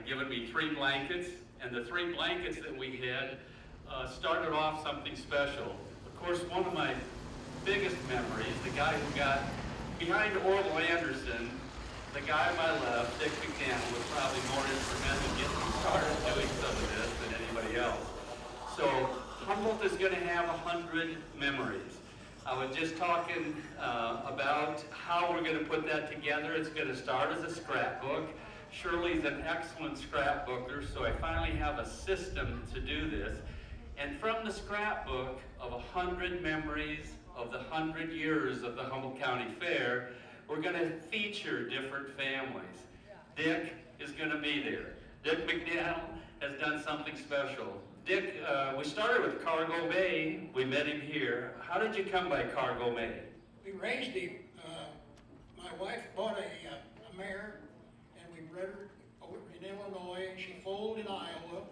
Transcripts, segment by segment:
given me 3 blankets, and the 3 blankets that we had started off something special. Of course, one of my biggest memories, the guy who got behind Orville Anderson, the guy on my left, Dick McDaniel, was probably more instrumental in getting me started doing some of this than anybody else. So Humboldt is going to have 100 memories. I was just talking about how we're going to put that together. It's going to start as a scrapbook. Shirley's an excellent scrapbooker, so I finally have a system to do this. And from the scrapbook of 100 memories of the 100 years of the Humboldt County Fair, we're going to feature different families. Dick is going to be there. Dick McDaniel has done something special. Dick, we started with Cargo Bay. We met him here. How did you come by Cargo Bay? We raised him. My wife bought a mare, and we bred her over in Illinois. She foaled in Iowa,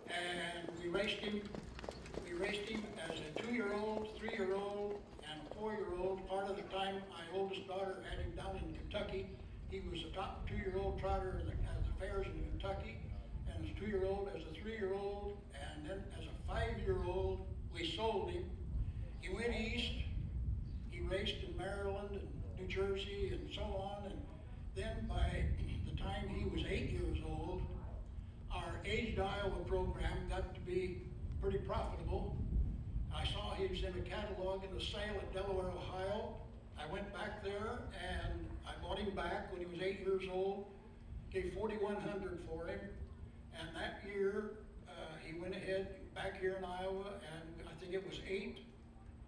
and we raised him. We raised him as a 2-year-old, 3-year-old, and a 4-year-old. Part of the time, my oldest daughter had him down in Kentucky. He was a top 2-year-old trotter at the fairs in Kentucky, and as a 2-year-old, as a 3-year-old, and then as a 5-year-old, we sold him. He went east. He raced in Maryland and New Jersey and so on, and then by the time he was 8 years old, our Aged Iowa program got to be pretty profitable. I saw he was in a catalog in the sale at Delaware, Ohio. I went back there and I bought him back when he was 8 years old, gave $4,100 for him, and that year he went ahead back here in Iowa, and I think it was 8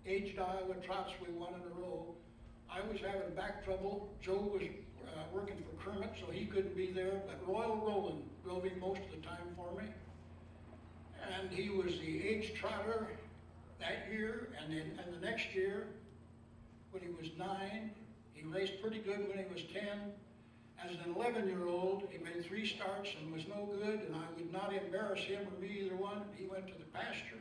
Aged Iowa trots we won in a row. I was having back trouble. Joe was working for Kermit, so he couldn't be there, but Royal Roland drove him most of the time for me. And he was the age trotter that year, and then the next year, when he was 9, he raced pretty good when he was 10. As an 11-year-old, he made 3 starts and was no good, and I would not embarrass him or me either one. He went to the pasture.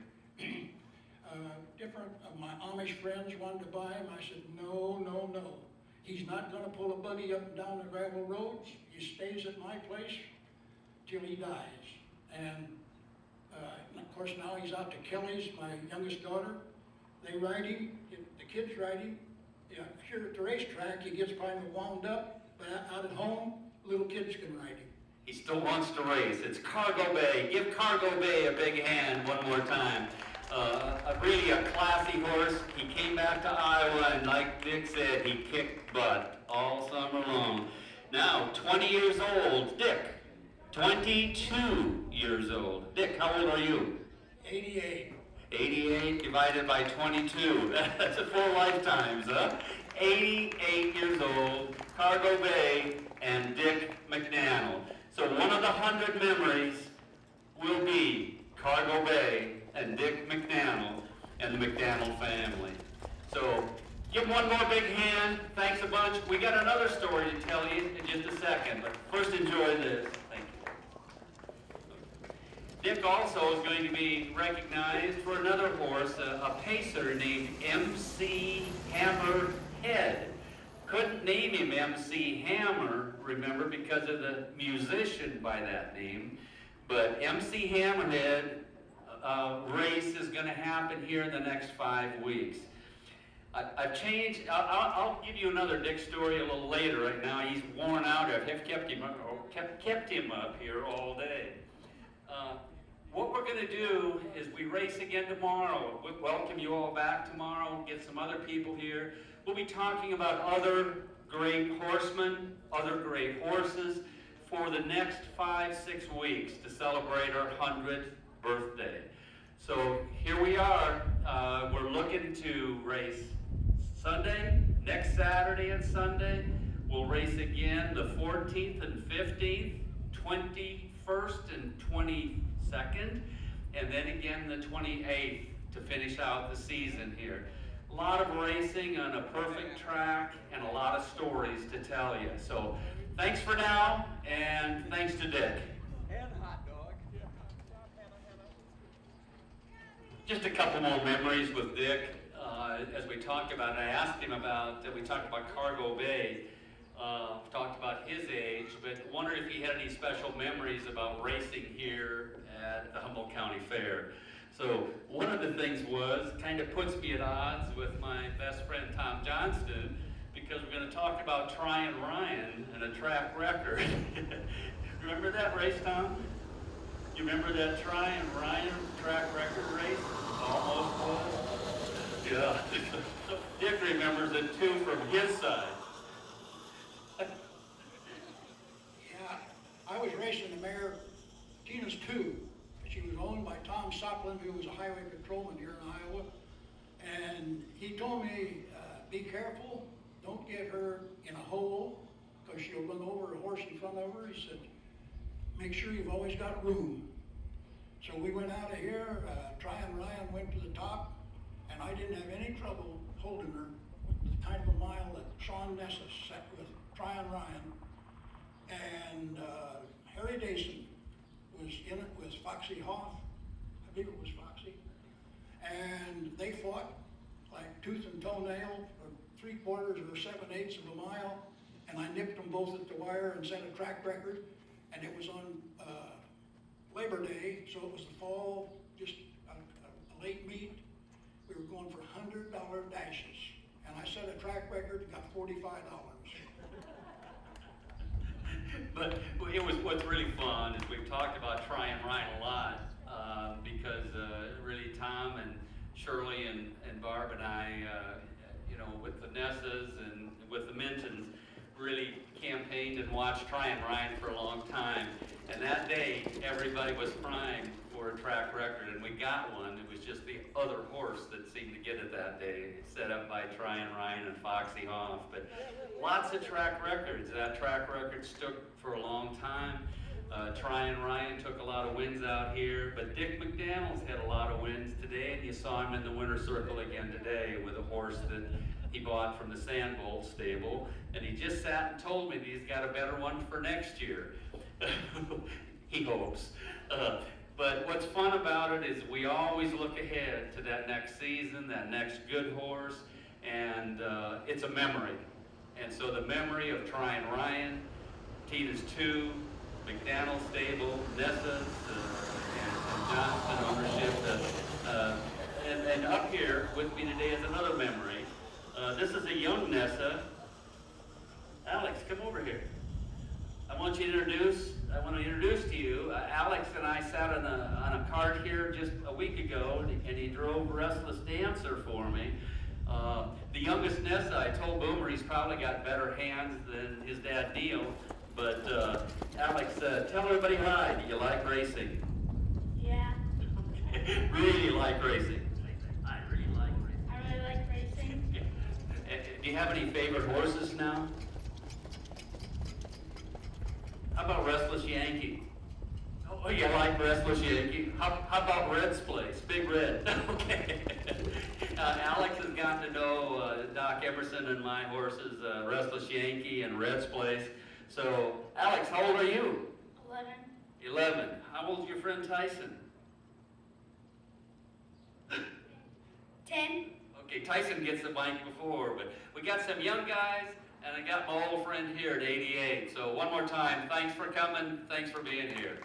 Different of my Amish friends wanted to buy him. I said, no, no, no. He's not going to pull a buggy up and down the gravel roads. He stays at my place till he dies. And of course, now he's out to Kelly's, my youngest daughter. They ride him, the kids ride him. Yeah, here at the racetrack, he gets kind of wound up, but out at home, little kids can ride him. He still wants to race. It's Cargo Bay. Give Cargo Bay a big hand one more time. Really a classy horse. He came back to Iowa, and like Dick said, he kicked butt all summer long. Now, 20 years old, Dick. 22 years old. Dick, how old are you? 88. 88 divided by 22. That's 4 lifetimes, huh? 88 years old, Cargo Bay, and Dick McDaniel. So one of the 100 memories will be Cargo Bay and Dick McDaniel and the McDaniel family. So give one more big hand. Thanks a bunch. We got another story to tell you in just a second, but first enjoy this. Thank you. Dick also is going to be recognized for another horse, a pacer named MC Hammerhead. Couldn't name him MC Hammer, remember, because of the musician by that name, but MC Hammerhead race is going to happen here in the next 5 weeks. I've changed. I'll give you another Dick story a little later. Right now, he's worn out. I've kept him up here all day. What we're going to do is we race again tomorrow. We welcome you all back tomorrow. Get some other people here. We'll be talking about other great horsemen, other great horses for the next 5-6 weeks to celebrate our 100th birthday. So here we are. We're looking to race Sunday, next Saturday and Sunday. We'll race again the 14th and 15th, 21st and 22nd, and then again the 28th to finish out the season here. A lot of racing on a perfect track and a lot of stories to tell you. So thanks for now, and thanks to Dick. And hot dog. Just a couple more memories with Dick. As we talked about, I asked him about, we talked about Cargo Bay. talked about his age, but wondered if he had any special memories about racing here at the Humboldt County Fair. So one of the things was, kind of puts me at odds with my best friend Tom Johnston, because we're going to talk about Tryon Ryan and a track record. Remember that race, Tom? You remember that Tryon Ryan track record race? Almost was. Yeah. Dick remembers it too from his side. Yeah, I was racing the mare Tina's 2. She was owned by Tom Sopland, who was a highway patrolman here in Iowa. And he told me, be careful, don't get her in a hole, because she'll run over a horse in front of her. He said, make sure you've always got room. So we went out of here, Tryon Ryan went to the top, and I didn't have any trouble holding her the kind of a mile that Sean Nessa set with Tryon Ryan. And Harry Dason was in it with Foxy Hoff, I believe it was Foxy, and they fought like tooth and toenail for 3/4 or 7/8 of a mile, and I nipped them both at the wire and set a track record, and it was on Labor Day, so it was the fall, just a late meet. We were going for $100 dashes, and I set a track record, got $45. But it was, what's really fun is we've talked about Tryon Ryan a lot, because really Tom and Shirley and Barb and I, you know, with the Nessas and with the Mintons, really campaigned and watched Tryon Ryan for a long time. And that day, everybody was primed for a track record, and we got one. It was just the other horse that seemed to get it that day, set up by Tryon Ryan and Foxy Hoff. But lots of track records. That track record stuck for a long time. Tryon Ryan took a lot of wins out here, but Dick McDaniels had a lot of wins today, and you saw him in the winner's circle again today with a horse that he bought from the Humboldt stable, and he just sat and told me that he's got a better one for next year. He hopes. But what's fun about it is we always look ahead to that next season, that next good horse, and it's a memory. And so the memory of Tryon Ryan, Tina's 2, McDaniel stable, Nessa's, and Johnston ownership, and up here with me today is another memory. This is a young Nessa. Alex, come over here. I want to introduce to you, Alex and I sat on a cart here just a week ago, and he drove Restless Dancer for me. The youngest Nessa, I told Boomer he's probably got better hands than his dad Neil, but Alex, tell everybody hi. Do you like racing? Yeah. Really like racing? I really like racing. I really like racing. Do you have any favorite horses now? How about Restless Yankee? Oh, you like Restless Yankee? How about Red's Place? Big Red. Okay. Alex has gotten to know Doc Emerson and my horses, Restless Yankee and Red's Place. So, Alex, how old are you? 11. 11. How old's your friend Tyson? 10. Okay, Tyson gets the mic before, but we got some young guys, and I got my old friend here at 88. So one more time, thanks for coming, thanks for being here.